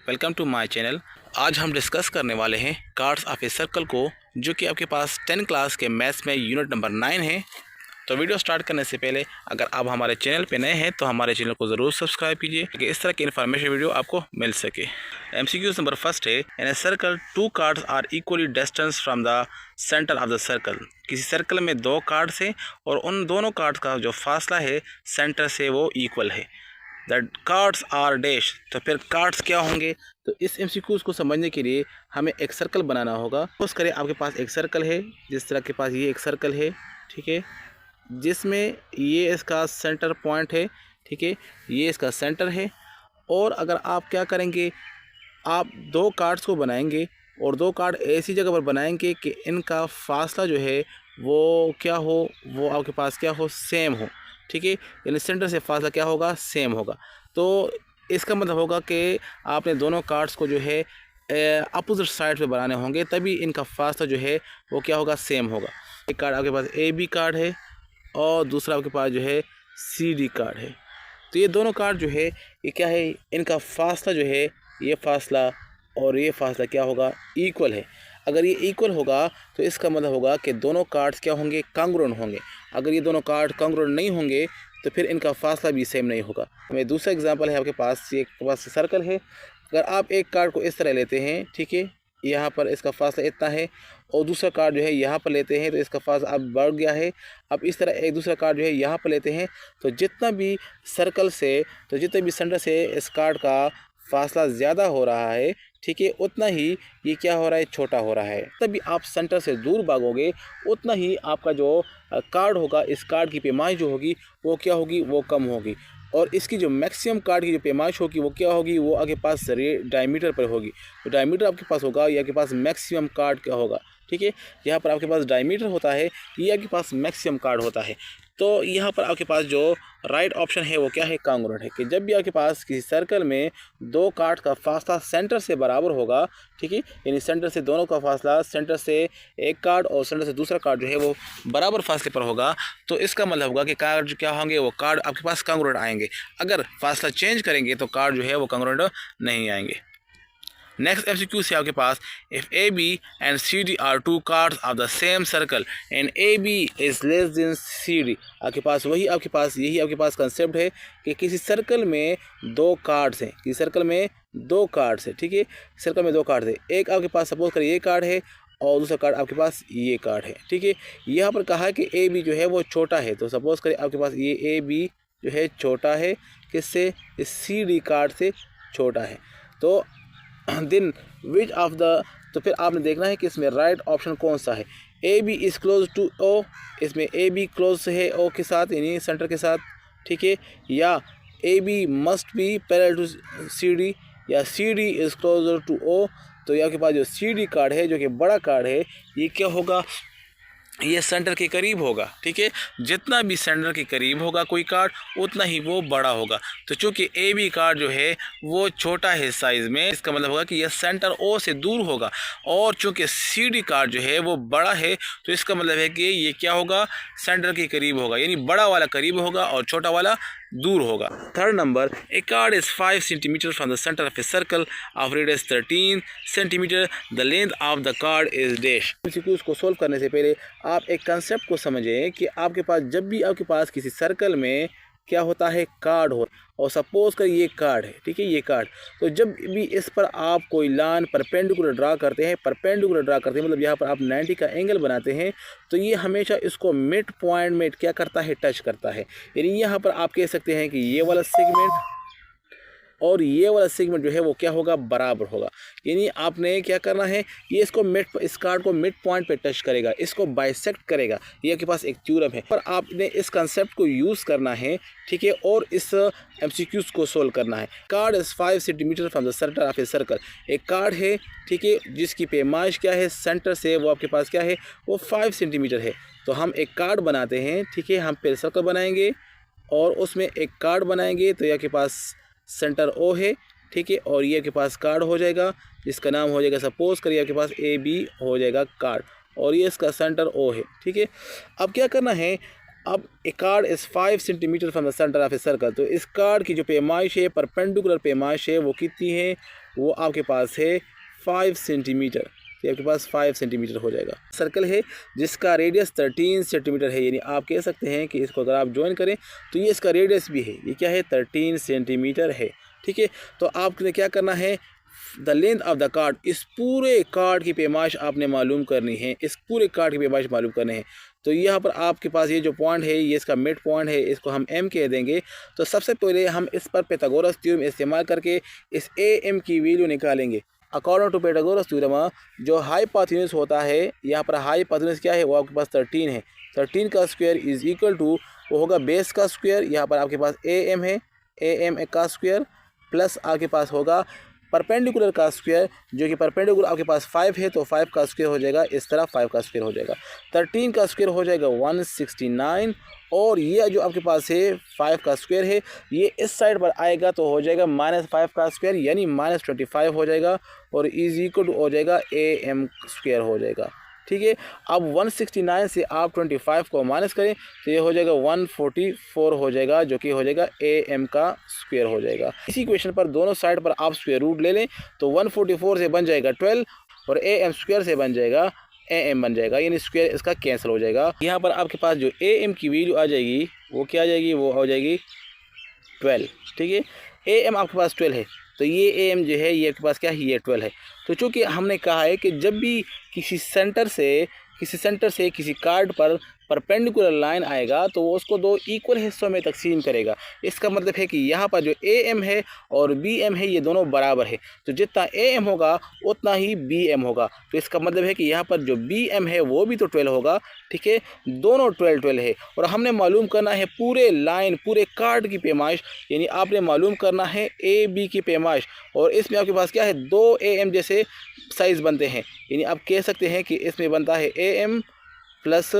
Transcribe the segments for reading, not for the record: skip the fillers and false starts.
Welcome to my channel. आज हम discuss करने वाले हैं कार्ड्स ऑफ ए सर्कल को, जो कि आपके पास 10 क्लास के मैथ्स में यूनिट नंबर 9 है। तो वीडियो स्टार्ट करने से पहले अगर आप हमारे चैनल पे नए हैं तो हमारे चैनल को ज़रूर सब्सक्राइब कीजिए ताकि इस तरह की इन्फॉर्मेशन वीडियो आपको मिल सके। MCQs नंबर फर्स्ट है, in a circle 2 chords are equally distance from the centre of the circle. किसी सर्कल में 2 कार्ड्स हैं और उन दोनों कार्ड्स का जो फासला है सेंटर से वो इक्वल है। दैट कार्ड्स आर डैश, तो फिर कार्ड्स क्या होंगे? तो इस MCQs को समझने के लिए हमें एक सर्कल बनाना होगा। सपोज करें आपके पास एक सर्कल है, जिस तरह के पास ये एक सर्कल है, ठीक है, जिसमें ये इसका सेंटर पॉइंट है, ठीक है, ये इसका सेंटर है। और अगर आप क्या करेंगे, आप 2 कार्ड्स को बनाएंगे और 2 कार्ड ऐसी जगह पर बनाएंगे कि इनका फासला जो है वो क्या हो, वो आपके पास क्या हो, सेम हो, ठीक है। यानी सेंटर से फासला क्या होगा, सेम होगा। तो इसका मतलब होगा कि आपने दोनों कार्ड्स को जो है अपोजिट साइड पे बनाने होंगे, तभी इनका फासला जो है वो क्या होगा, सेम होगा। एक कार्ड आपके पास AB कार्ड है और दूसरा आपके पास जो है CD कार्ड है। तो ये दोनों कार्ड जो है ये क्या है, इनका फासला जो है, ये फासला और ये फासला क्या होगा, इक्वल है। अगर ये इक्वल होगा तो इसका मतलब होगा कि दोनों कार्ड्स क्या होंगे, कांग्रुएंट होंगे। अगर ये दोनों कार्ड कांग्रुएंट नहीं होंगे तो फिर इनका फासला भी सेम नहीं होगा। हमें दूसरा एग्जांपल है, आपके पास ये सर्कल है। अगर आप एक कार्ड को इस तरह लेते हैं, ठीक है, यहाँ पर इसका फासला इतना है, और दूसरा कार्ड जो है यहाँ पर लेते हैं तो इसका फासला अब बढ़ गया है। अब इस तरह एक दूसरा कार्ड जो है यहाँ पर लेते हैं, तो जितना भी सर्कल से, तो जितने भी सेंटर से इस कार्ड का फासला ज़्यादा हो रहा है, ठीक है, उतना ही ये क्या हो रहा है, छोटा हो रहा है। तभी आप सेंटर से दूर भागोगे उतना ही आपका जो कार्ड होगा, इस कार्ड की पैमाइश जो होगी वो क्या होगी, वो कम होगी। और इसकी जो मैक्सिमम कार्ड की जो पैमाइश होगी वो क्या होगी, वो आपके पास डायमीटर पर होगी। तो डायमीटर आपके पास होगा, ये आपके पास मैक्सिमम कार्ड क्या होगा, ठीक है। यहाँ पर आपके पास डायमीटर होता है, ये आपके पास मैक्सिमम कार्ड होता है। तो यहाँ पर आपके पास जो राइट ऑप्शन है वो क्या है, कांग्रुएंट है। कि जब भी आपके पास किसी सर्कल में 2 कार्ड का फासला सेंटर से बराबर होगा, ठीक है, यानी सेंटर से दोनों का फासला, सेंटर से एक कार्ड और सेंटर से दूसरा कार्ड जो है वो बराबर फासले पर होगा, तो इसका मतलब होगा कि कार्ड जो क्या होंगे, वो कार्ड आपके पास कांग्रुएंट आएंगे। अगर फासला चेंज करेंगे तो कार्ड जो है वो कांग्रुएंट नहीं आएंगे। नेक्स्ट MCQ से आपके पास, if AB and CD are 2 chords of the same circle and AB is less than CD। आपके पास यही आपके पास कंसेप्ट है कि किसी सर्कल में 2 कार्ड्स हैं, किसी सर्कल में 2 कार्ड्स हैं, ठीक है, सर्कल में 2 कार्ड्स हैं। एक आपके पास सपोज करिए ये कार्ड है और दूसरा कार्ड आपके पास ये कार्ड है, ठीक है। यहाँ पर कहा है कि AB जो है वो छोटा है, तो सपोज करिए आपके पास ये AB जो है छोटा है, किससे, इस CD कार्ड से छोटा है। तो दिन विच ऑफ द, तो फिर आपने देखना है कि इसमें राइट ऑप्शन कौन सा है। AB is close to O, इसमें AB क्लोज है O के साथ, यानी सेंटर के साथ, ठीक है, या AB must be parallel to CD, या CD is closer to O। तो यहाँ के पास जो CD कार्ड है, जो कि बड़ा कार्ड है, ये क्या होगा, ये सेंटर के करीब होगा, ठीक है। जितना भी सेंटर के करीब होगा कोई कार्ड, उतना ही वो बड़ा होगा। तो चूंकि AB कार्ड जो है वो छोटा है साइज़ में, इसका मतलब होगा कि यह सेंटर O से दूर होगा। और चूंकि CD कार्ड जो है वो बड़ा है, तो इसका मतलब है कि ये क्या होगा, सेंटर के करीब होगा, यानी बड़ा वाला करीब होगा और छोटा वाला दूर होगा। Third number, A chord is 5 centimetre from the centre of a circle of radius 13 centimetre, the length of the card is dash. MCQs को सोल्व करने से पहले आप एक कंसेप्ट को समझें कि आपके पास जब भी आपके पास किसी सर्कल में क्या होता है, कार्ड हो, और सपोज कर ये कार्ड है, ठीक है, ये कार्ड, तो जब भी इस पर आप कोई लाइन परपेंडिकुलर ड्रा करते हैं, मतलब यहाँ पर आप 90 का एंगल बनाते हैं, तो ये हमेशा इसको मिड पॉइंट में क्या करता है, टच करता है। यानी यहाँ पर आप कह सकते हैं कि ये वाला सेगमेंट और ये वाला सेगमेंट जो है वो क्या होगा, बराबर होगा। यानी आपने क्या करना है, ये इस कार्ड को मिड पॉइंट पे टच करेगा, इसको बाइसेक्ट करेगा। ये आपके पास एक थ्योरम है, पर आपने इस कंसेप्ट को यूज़ करना है, ठीक है, और इस MCQs को सोल्व करना है। Card is 5 centimetre from the centre of a circle. एक कार्ड है, ठीक है, जिसकी पैमाइश क्या है, सेंटर से वो आपके पास क्या है, वो 5 सेंटीमीटर है। तो हम एक कार्ड बनाते हैं, ठीक है, हम पहले सर्कल बनाएंगे और उसमें एक कार्ड बनाएंगे। तो यहाँ के पास सेंटर O है, ठीक है, और ये के पास कार्ड हो जाएगा, जिसका नाम हो जाएगा, सपोज करिए आपके पास AB हो जाएगा कार्ड, और ये इसका सेंटर O है, ठीक है। अब क्या करना है, अब a chord is 5 centimetre from the centre of a circle, तो इस कार्ड की जो पैमाइश है, परपेंडिकुलर पैमाइश है, वो कितनी है? वो आपके पास है 5 सेंटीमीटर। तो आपके पास 5 सेंटीमीटर हो जाएगा। सर्कल है जिसका रेडियस 13 सेंटीमीटर है, यानी आप कह सकते हैं कि इसको अगर आप ज्वाइन करें तो ये इसका रेडियस भी है, ये क्या है? 13 सेंटीमीटर है। ठीक है, तो आपने क्या करना है? The length of the card, इस पूरे कार्ड की पैमाइश आपने मालूम करनी है, इस पूरे कार्ड की पैमाइश मालूम करनी है। तो यहाँ पर आपके पास ये जो पॉइंट है, ये इसका मिड पॉइंट है, इसको हम एम कह देंगे। तो सबसे पहले हम इस पर पाइथागोरस थ्योरम इस्तेमाल करके इस ए एम की वैल्यू निकालेंगे। अकॉर्डिंग टू पाइथागोरस थ्योरम जो हाइपोटेन्यूज होता है, यहाँ पर हाइपोटेन्यूज क्या है? वो आपके पास 13 है। 13 का स्क्वायर इज इक्वल टू, वो होगा बेस का स्क्वायर, यहाँ पर आपके पास ए एम है, ए एम का स्क्वायर प्लस आपके पास होगा परपेंडिकुलर का स्क्वायर, जो कि परपेंडिकुलर आपके पास 5 है, तो 5 का स्क्वायर हो जाएगा, इस तरह 5 का स्क्वायर हो जाएगा। 13 का स्क्वायर हो जाएगा 169, और ये जो आपके पास है 5 का स्क्वायर है, ये इस साइड पर आएगा तो हो जाएगा -5 का स्क्वायर, यानी -25 हो जाएगा, और इज इक्वल टू हो जाएगा ए एम स्क्वायर हो जाएगा। ठीक है, अब 169 से आप 25 को माइनस करें तो ये हो जाएगा 144 हो जाएगा, जो कि हो जाएगा ए एम का स्क्वायर हो जाएगा। इसी क्वेश्चन पर दोनों साइड पर आप स्क्वायर रूट ले लें तो 144 से बन जाएगा 12, और ए एम स्क्वायर से बन जाएगा ए एम बन जाएगा, यानी स्क्वायर इसका कैंसिल हो जाएगा। यहाँ पर आपके पास जो ए एम की वैल्यू आ जाएगी वो क्या आ जाएगी? वो हो जाएगी 12। ठीक है, ए एम आपके पास 12 है, तो ये ए एम जो है ये आपके पास क्या है? ये 12 है। तो चूँकि हमने कहा है कि जब भी किसी सेंटर से किसी कार्ड पर परपेंडिकुलर लाइन आएगा तो वो उसको दो इक्वल हिस्सों में तकसीम करेगा। इसका मतलब है कि यहाँ पर जो ए एम है और बी एम है, ये दोनों बराबर है, तो जितना ए एम होगा उतना ही बी एम होगा। तो इसका मतलब है कि यहाँ पर जो बी एम है वो भी तो 12 होगा। ठीक है, दोनों 12 है, और हमने मालूम करना है पूरे लाइन, पूरे कार्ड की पैमाइश, यानी आपने मालूम करना है ए बी की पैमाइश, और इसमें आपके पास क्या है? 2 ए एम जैसे साइज़ बनते हैं, यानी आप कह सकते हैं कि इसमें बनता है A M plus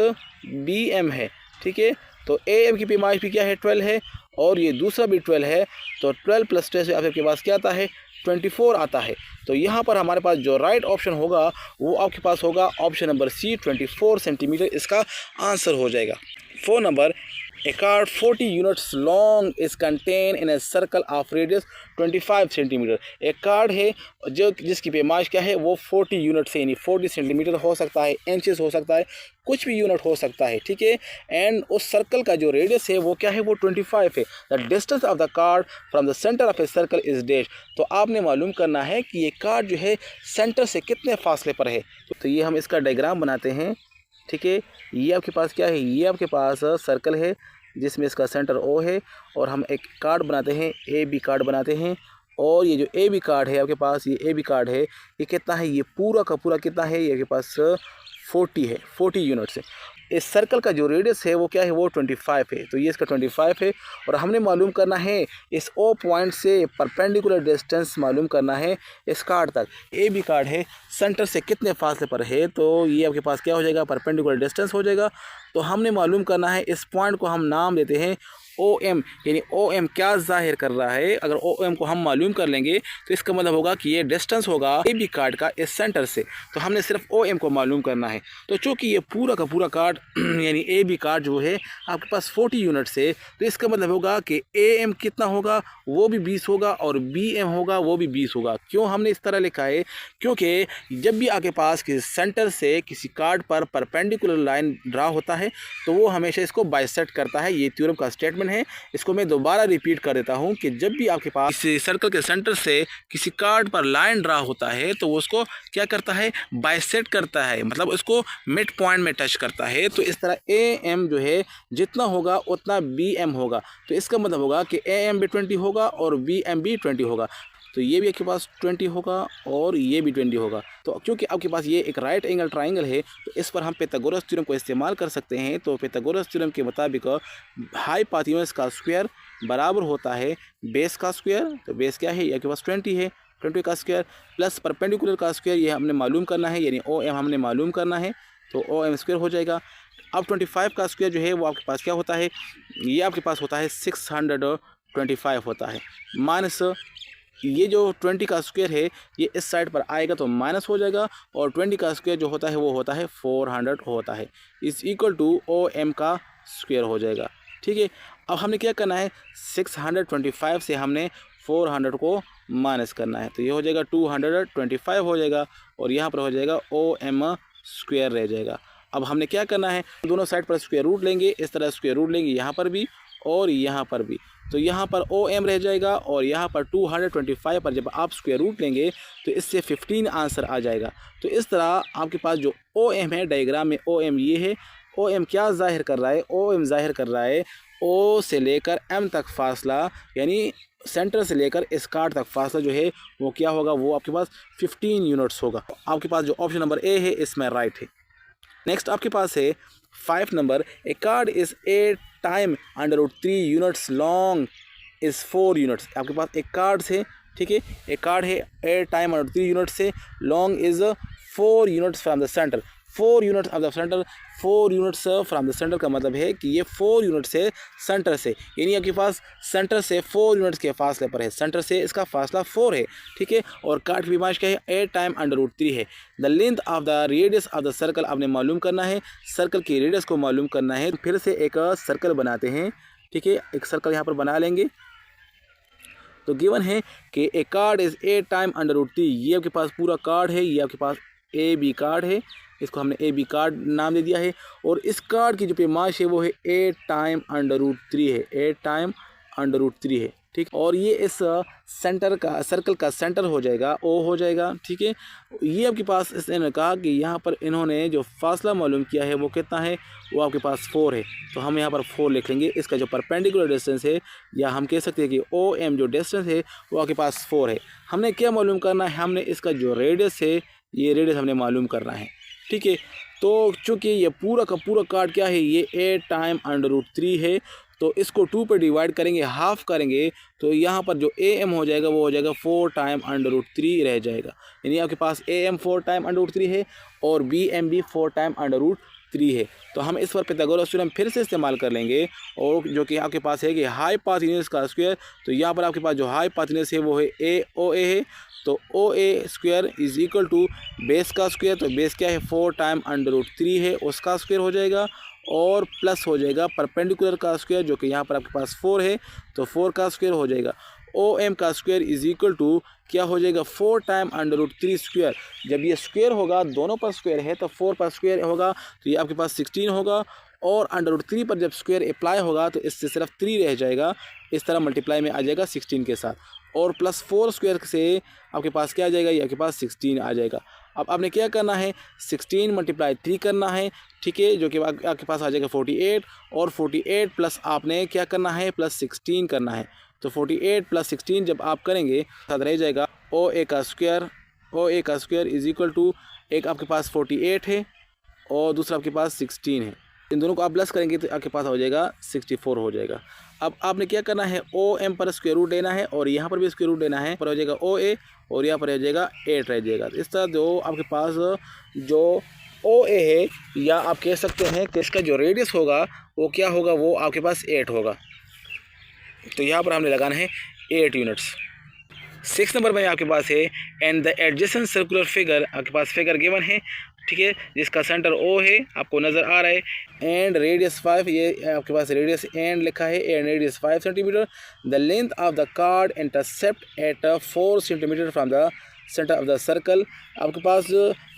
B M है। ठीक है, तो ए एम की पैमाइश भी क्या है? 12 है, और ये दूसरा भी 12 है, तो 12 + 12 से आपके पास क्या आता है? 24 आता है। तो यहाँ पर हमारे पास जो राइट ऑप्शन होगा वो आपके पास होगा ऑप्शन नंबर सी, 24 सेंटीमीटर इसका आंसर हो जाएगा। 4 number, A card 40 units long is contained in a circle of radius 25 centimetre. एक कार्ड है जो जिसकी पैमाइश क्या है? वो 40 यूनिट से, यानी 40 सेंटीमीटर हो सकता है, इंचेस हो सकता है, कुछ भी यूनिट हो सकता है। ठीक है, एंड उस सर्कल का जो रेडियस है वो क्या है? वो 25 है। The distance of the card from the centre of a circle is dash. तो आपने मालूम करना है कि ये कार्ड जो है सेंटर से कितने फासले पर है। तो ये हम इसका डायग्राम बनाते हैं। ठीक है, ये आपके पास क्या है? ये आपके पास सर्कल है जिसमें इसका सेंटर ओ है, और हम एक कार्ड बनाते हैं, ए बी कार्ड बनाते हैं, और ये जो ए बी कार्ड है आपके पास, ये ए बी कार्ड है, ये कितना है? ये पूरा का पूरा कितना है? ये आपके पास 40 है, 40 यूनिट्स है। इस सर्कल का जो रेडियस है वो क्या है? वो 25 है, तो ये इसका 25 है, और हमने मालूम करना है इस ओ पॉइंट से परपेंडिकुलर डिस्टेंस मालूम करना है इस कार्ड तक। ए बी कार्ड है, सेंटर से कितने फासले पर है, तो ये आपके पास क्या हो जाएगा? परपेंडिकुलर डिस्टेंस हो जाएगा। तो हमने मालूम करना है, इस पॉइंट को हम नाम देते हैं ओ एम, यानी ओ एम क्या जाहिर कर रहा है? अगर ओ एम को हम मालूम कर लेंगे तो इसका मतलब होगा कि ये डिस्टेंस होगा ए बी कार्ड का इस सेंटर से। तो हमने सिर्फ ओ एम को मालूम करना है। तो चूँकि ये पूरा का पूरा कार्ड यानी ए बी कार्ड जो है आपके पास 40 यूनिट्स है, तो इसका मतलब होगा कि ए एम कितना होगा? वो भी 20 होगा, और बी एम होगा वो भी 20 होगा। क्यों हमने इस तरह लिखा है? क्योंकि जब भी आपके पास किसी सेंटर से किसी कार्ड पर परपेंडिकुलर लाइन ड्रा होता है तो वो हमेशा इसको बाइसेक्ट करता है। ये थ्योरम का स्टेटमेंट है। इसको मैं दोबारा रिपीट कर देता हूँ कि जब भी आपके पास किसी सर्कल के सेंटर से किसी कार्ड पर लाइन ड्रा होता है तो वो उसको क्या करता है? बाइसेक्ट करता है, मतलब उसको मिड पॉइंट में टच करता है। तो इस तरह ए एम जो है जितना होगा उतना बी एम होगा। तो इसका मतलब होगा कि ए एम भी 20 होगा और बी एम भी 20 होगा। तो ये भी आपके पास 20 होगा और ये भी 20 होगा। तो क्योंकि आपके पास ये एक राइट एंगल ट्राइंगल है तो इस पर हम पाइथागोरस थ्योरम को इस्तेमाल कर सकते हैं। तो पाइथागोरस थ्योरम के मुताबिक हाइपोटेन्यूज का स्क्वायर बराबर होता है बेस का स्क्वायर। तो बेस क्या है? ये आपके पास 20 है, 20 का स्क्वायर प्लस परपेंडिकुलर का स्क्वायर, ये हमने मालूम करना है, यानी ओ एम हमने मालूम करना है। तो ओ एम स्क्वायर हो जाएगा। अब 25 का स्क्वायर जो है वो आपके पास क्या होता है? ये आपके पास होता है 625 होता है, माइनस ये जो 20 का स्क्वायर है ये इस साइड पर आएगा तो माइनस हो जाएगा, और 20 का स्क्वायर जो होता है वो होता है 400 होता है, is equal to O M का स्क्वायर हो जाएगा। ठीक है, अब हमने क्या करना है, 625 से हमने 400 को माइनस करना है, तो ये हो जाएगा 225 हो जाएगा और यहाँ पर हो जाएगा OM स्क्वायर रह जाएगा। अब हमने क्या करना है, दोनों साइड पर स्क्वायर रूट लेंगे, इस तरह स्क्वायर रूट लेंगे यहाँ पर भी और यहाँ पर भी, तो यहाँ पर OM रह जाएगा और यहाँ पर 225 पर जब आप स्क्वायर रूट लेंगे तो इससे 15 आंसर आ जाएगा। तो इस तरह आपके पास जो OM है, डायग्राम में OM ये है, OM क्या जाहिर कर रहा है, OM जाहिर कर रहा है O से लेकर M तक फासला, यानी सेंटर से लेकर इस कार्ड तक फासला जो है वो क्या होगा, वो आपके पास 15 यूनिट्स होगा। आपके पास जो ऑप्शन नंबर ए है इसमें राइट है। नेक्स्ट आपके पास है 5 number, A chord is 8 time √3 units long is 4 units. आपके पास एक कार्ड है, ठीक है, एक कार्ड है 8 टाइम √3 यूनिट्स से, long is 4 units from the centre, 4 units of the centre, 4 units from the centre का मतलब है कि ये 4 यूनिट्स है सेंटर से, यानी आपके पास सेंटर से 4 यूनिट्स के फासले पर है, सेंटर से इसका फासला 4 है। ठीक है, और कार्ड की पैमाइश क्या है, 8 टाइम √3 है। The length of the radius of the circle आपने मालूम करना है, सर्कल की रेडियस को मालूम करना है। फिर से एक सर्कल बनाते हैं, ठीक है, एक सर्कल यहाँ पर बना लेंगे। तो गिवन है कि ए कार्ड इज़ 8 टाइम √3, ये आपके पास पूरा कार्ड है, ये आपके पास AB कार्ड है, इसको हमने AB कार्ड नाम दे दिया है। और इस कार्ड की जो पैमाइश है वो है 8 टाइम √3 है, 8 टाइम √3 है। ठीक, और ये इस सेंटर का, सर्कल का सेंटर हो जाएगा, O हो जाएगा। ठीक है, ये आपके पास इसने कहा कि यहाँ पर इन्होंने जो फासला मालूम किया है वो कितना है, वो आपके पास 4 है, तो हम यहाँ पर 4 लिख लेंगे। इसका जो परपेंडिकुलर डिस्टेंस है, या हम कह सकते हैं कि OM जो डिस्टेंस है वो आपके पास 4 है। हमने क्या मालूम करना है, हमने इसका जो रेडियस है, ये रेडियस हमने मालूम करना है। ठीक है, तो चूँकि ये पूरा का पूरा कार्ड क्या है, ये 8 टाइम √3 है, तो इसको 2 पर डिवाइड करेंगे, हाफ करेंगे, तो यहाँ पर जो AM हो जाएगा वो हो जाएगा 4 टाइम √3 रह जाएगा। यानी आपके पास AM 4 टाइम √3 है और BM भी 4 टाइम √3 है। तो हम इस पर pythagoras थ्योरम फिर से इस्तेमाल कर लेंगे, और जो कि आपके पास है कि हाइपोटेन्यूज का स्क्वायर, तो यहाँ पर आपके पास जो हाइपोटेन्यूज है वो है AOA है, तो OA square is equal to base का स्क्वायर, तो बेस क्या है 4 टाइम √3 है, उसका स्क्वायर हो जाएगा, और प्लस हो जाएगा परपेंडिकुलर का स्क्वायर जो कि यहाँ पर आपके पास 4 है, तो 4 का स्क्वायर हो जाएगा। OM का स्क्वायर इज़ इक्वल टू क्या हो जाएगा 4 टाइम √3 स्क्वायर। जब ये स्क्वायर होगा, दोनों पर स्क्वायर है, तो 4 पर स्क्वायर होगा तो ये आपके पास 16 होगा, और √3 पर जब स्क्वायर अप्लाई होगा तो इससे सिर्फ 3 रह जाएगा, इस तरह मल्टीप्लाई में आ जाएगा 16 के साथ, और प्लस 4 स्क्वायर से आपके पास क्या आ जाएगा, ये आपके पास 16 आ जाएगा। अब आपने क्या करना है, 16 × 3 करना है, ठीक है, जो कि आपके पास आ जाएगा 48, और 48 प्लस आपने क्या करना है, प्लस 16 करना है, तो 48 प्लस 16 जब आप करेंगे साथ रह जाएगा OA का स्क्वायर इज़ इक्वल टू, एक आपके पास 48 है और दूसरा आपके पास 16 है, इन दोनों को आप प्लस करेंगे तो आपके पास हो जाएगा 64 हो जाएगा। अब आपने क्या करना है, OM पर स्क्वायर रूट लेना है और यहाँ पर भी स्क्वायर रूट लेना है, पर हो जाएगा OA और यहाँ पर हो जाएगा 8 रह जाएगा। इस तरह जो आपके पास जो OA है, या आप कह सकते हैं कि इसका जो रेडियस होगा वो क्या होगा, वो आपके पास 8 होगा, तो यहाँ पर हमने लगाना है 8 यूनिट्स। 6 नंबर में आपके पास है, and the adjacent circular figure, आपके पास फिगर गिवन है, ठीक है, जिसका सेंटर O है, आपको नज़र आ रहा है, एंड रेडियस 5, ये आपके पास रेडियस एंड लिखा है, and radius 5 centimetre. The length of the chord intercept at 4 centimetre from the centre of the circle. आपके पास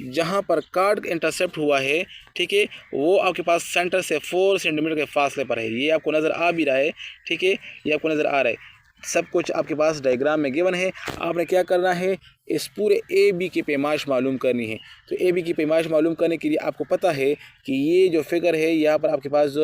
जहाँ पर कार्ड इंटरसेप्ट हुआ है, ठीक है, वो आपके पास सेंटर से 4 सेंटीमीटर के फासले पर है, ये आपको नज़र आ भी रहा है, ठीक है, ये आपको नज़र आ रहा है, सब कुछ आपके पास डायग्राम में गिवन है। आपने क्या करना है, इस पूरे AB की पैमाइश मालूम करनी है। तो AB की पैमाइश मालूम करने के लिए आपको पता है कि ये जो फिगर है, यहाँ पर आपके पास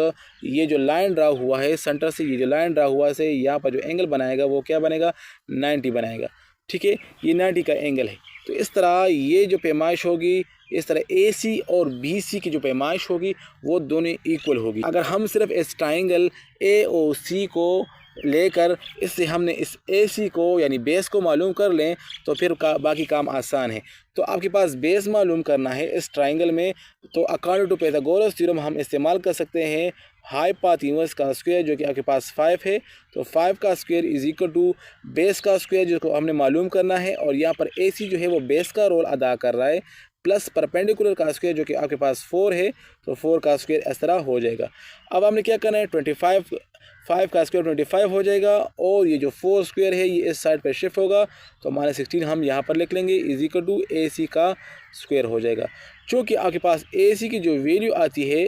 ये जो लाइन ड्रा हुआ है सेंटर से, ये जो लाइन ड्रा हुआ है, यहाँ पर जो एंगल बनाएगा वो क्या बनेगा, 90 बनाएगा, ठीक है, ये 90 का एंगल है। तो इस तरह ये जो पैमाइश होगी, इस तरह AC और BC की जो पैमाइश होगी वो दोनों इक्वल होगी। अगर हम सिर्फ इस ट्राइंगल AOC को लेकर इससे हमने इस AC को यानी बेस को मालूम कर लें तो फिर बाकी काम आसान है। तो आपके पास बेस मालूम करना है इस ट्राइंगल में, तो अकॉर्डिंग टू pythagoras थ्योरम हम इस्तेमाल कर सकते हैं हाइपोटेन्यूज का स्क्वायर जो कि आपके पास 5 है, तो 5 का square is equal to base का स्क्वायर जिसको हमने मालूम करना है, और यहाँ पर AC जो है वो बेस का रोल अदा कर रहा है, प्लस परपेंडिकुलर का स्क्वायर जो कि आपके पास 4 है, तो 4 का स्क्वायर इस तरह हो जाएगा। अब हमने क्या करना है, 5 का स्क्वायर 25 हो जाएगा और ये जो 4 स्क्वायर है ये इस साइड पर शिफ्ट होगा, तो -16 हम यहाँ पर लिख लेंगे इज इक्वल टू AC का स्क्वायर हो जाएगा। चूँकि आपके पास AC की जो वैल्यू आती है,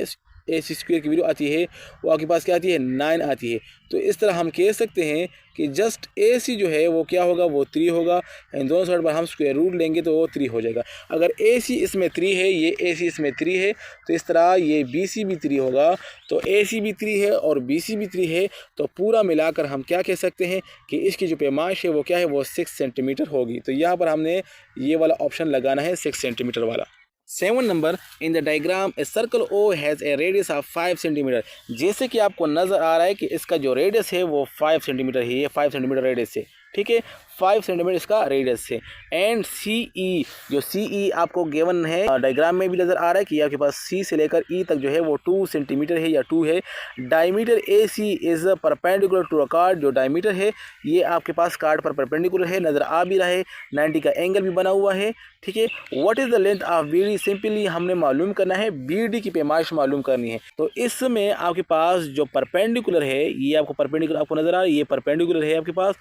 AC स्क्वायर की वैल्यू आती है, वो आपके पास क्या आती है, 9 आती है। तो इस तरह हम कह सकते हैं कि जस्ट AC जो है वो क्या होगा, वो 3 होगा। इन दोनों साइड पर हम स्क्वायर रूट लेंगे तो वो 3 हो जाएगा। अगर AC इसमें 3 है, ये AC इसमें 3 है, तो इस तरह ये BC भी 3 होगा। तो AC भी 3 है और BC भी 3 है, तो पूरा मिलाकर हम क्या कह सकते हैं कि इसकी जो पैमाइश है वो क्या है, वो 6 सेंटीमीटर होगी। तो यहाँ पर हमने ये वाला ऑप्शन लगाना है, 6 सेंटीमीटर वाला। 7 number, in the diagram a circle O has a radius of 5 centimetre. जैसे कि आपको नज़र आ रहा है कि इसका जो रेडियस है वो 5 सेंटीमीटर है, ये 5 सेंटीमीटर रेडियस है, ठीक है, 5 सेंटीमीटर इसका रेडियस है। एंड CE, जो CE आपको गिवन है, डायग्राम में भी नज़र आ रहा है कि आपके पास C से लेकर E तक जो है वो 2 सेंटीमीटर है या 2 है। Diameter AC is perpendicular to a chord, जो डायमीटर है ये आपके पास कार्ड पर परपेंडिकुलर है, नज़र आ भी रहा है, 90 का एंगल भी बना हुआ है, ठीक है। What is the length of BD, simply हमने मालूम करना है, BD की पैमाइश मालूम करनी है। तो इसमें आपके पास जो परपेंडिकुलर है, ये आपको परपेंडिकुलर आपको नज़र आ रहा है, ये परपेंडिकुलर है आपके पास।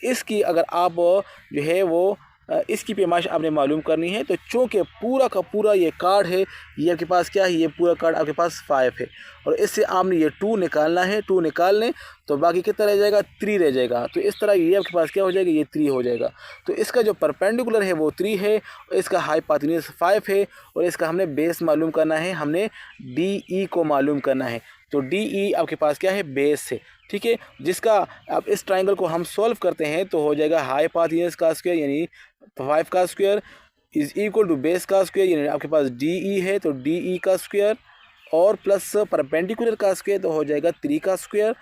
इसकी अगर आप जो है वो इसकी पैमाइश आपने मालूम करनी है। तो चूँकि पूरा का पूरा ये कार्ड है, ये आपके पास क्या है, ये पूरा कार्ड आपके पास 5 है और इससे आपने ये 2 निकालना है। 2 निकाल लें तो बाकी कितना रह जाएगा, 3 रह जाएगा। तो इस तरह ये आपके पास क्या हो जाएगा, ये 3 हो जाएगा। तो इसका जो परपेंडिकुलर है वो 3 है, इसका हाइपोटेन्यूज 5 है और इसका हमने बेस मालूम करना है, हमने DE को मालूम करना है। तो DE आपके पास क्या है, बेस है, ठीक है। जिसका अब इस ट्राइंगल को हम सॉल्व करते हैं तो हो जाएगा हाइपोटेन्यूज का स्क्वायर यानी 5 का square is equal to base का स्क्वायर यानी आपके पास DE है, तो DE का स्क्वायर और प्लस परपेंडिकुलर का स्क्वायर तो हो जाएगा 3 का स्क्वायर।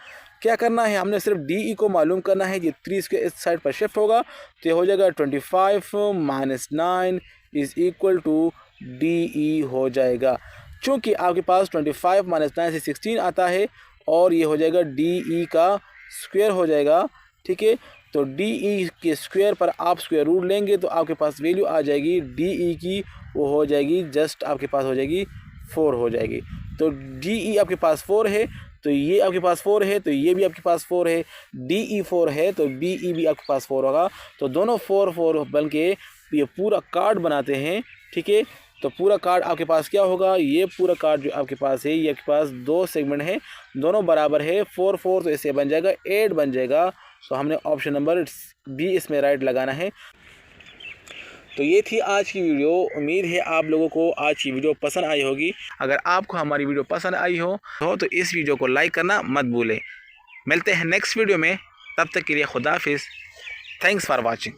क्या करना है, हमने सिर्फ DE को मालूम करना है, ये 3 स्क्वायर इस साइड पर शिफ्ट होगा तो ये हो जाएगा 25 - 9 इज इक्वल टू DE हो जाएगा। चूँकि आपके पास 25 - 9 से 16 आता है और ये हो जाएगा DE का स्क्वायर हो जाएगा, ठीक है। तो DE के स्क्वायर पर आप स्क्वायर रूट लेंगे तो आपके पास वैल्यू आ जाएगी DE की, वो हो जाएगी जस्ट आपके पास हो जाएगी 4 हो जाएगी। तो DE आपके पास 4 है, तो ये आपके पास 4 है, तो ये भी आपके पास 4 है, DE 4 है तो BE भी आपके पास 4 होगा। तो दोनों 4 बन के ये पूरा कार्ड बनाते हैं, ठीक है। तो पूरा कार्ड आपके पास क्या होगा, ये पूरा कार्ड जो आपके पास है ये आपके पास 2 सेगमेंट है, दोनों बराबर है, 4 4 तो इससे बन जाएगा 8 बन जाएगा। तो हमने ऑप्शन नंबर B इसमें राइट लगाना है। तो ये थी आज की वीडियो। उम्मीद है आप लोगों को आज की वीडियो पसंद आई होगी। अगर आपको हमारी वीडियो पसंद आई हो तो इस वीडियो को लाइक करना मत भूलें। मिलते हैं नेक्स्ट वीडियो में, तब तक के लिए खुदा हाफिज़। Thanks for watching.